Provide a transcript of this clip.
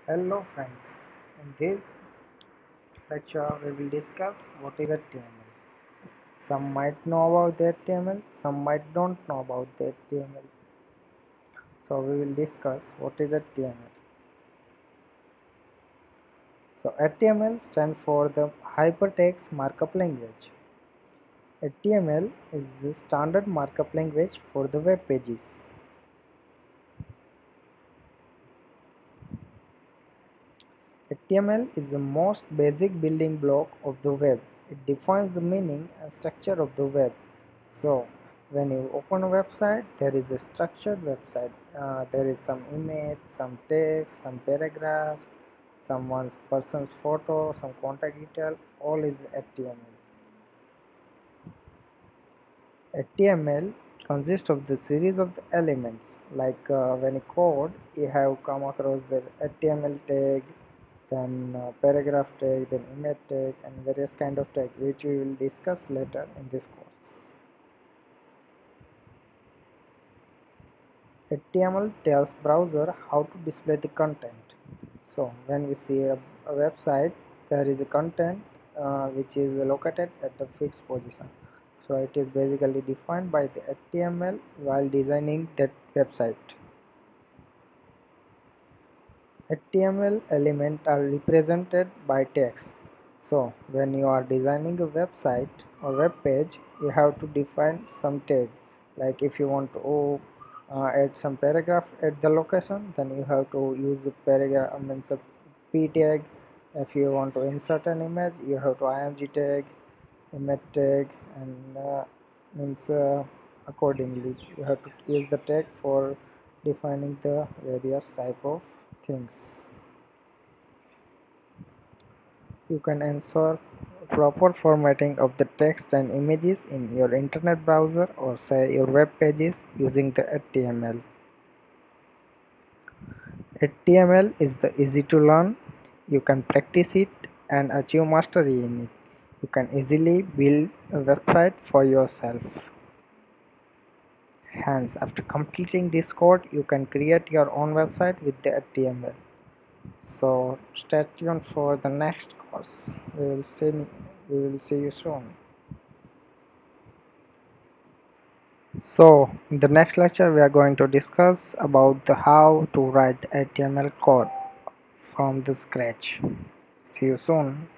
Hello friends, in this lecture we will discuss what is HTML. Some might know about the HTML, some might don't know about the HTML. So we will discuss what is HTML. So HTML stands for the Hypertext Markup Language. HTML is the standard markup language for the web pages. HTML is the most basic building block of the web. It defines the meaning and structure of the web. So, when you open a website, there is a structured website. There is some image, some text, some paragraphs, someone's person's photo, some contact detail. All is HTML. HTML consists of the series of the elements. Like when you code, you have come across the HTML tag, then paragraph tag, then image tag, and various kind of tag, which we will discuss later in this course. HTML tells browser how to display the content. So when we see a website, there is a content which is located at the fixed position. So it is basically defined by the HTML while designing that website. HTML elements are represented by text. So when you are designing a website or web page, you have to define some tag. Like if you want to add some paragraph at the location, then you have to use the paragraph means a p tag. If you want to insert an image, you have to img tag, image tag, and means accordingly you have to use the tag for defining the various type of things. You can ensure proper formatting of the text and images in your internet browser or say your web pages using the HTML. HTML is the easy to learn. You can practice it and achieve mastery in it. You can easily build a website for yourself. Hence, after completing this code, you can create your own website with the HTML. So stay tuned for the next course. We will see you soon. So in the next lecture we are going to discuss about the how to write HTML code from the scratch. See you soon.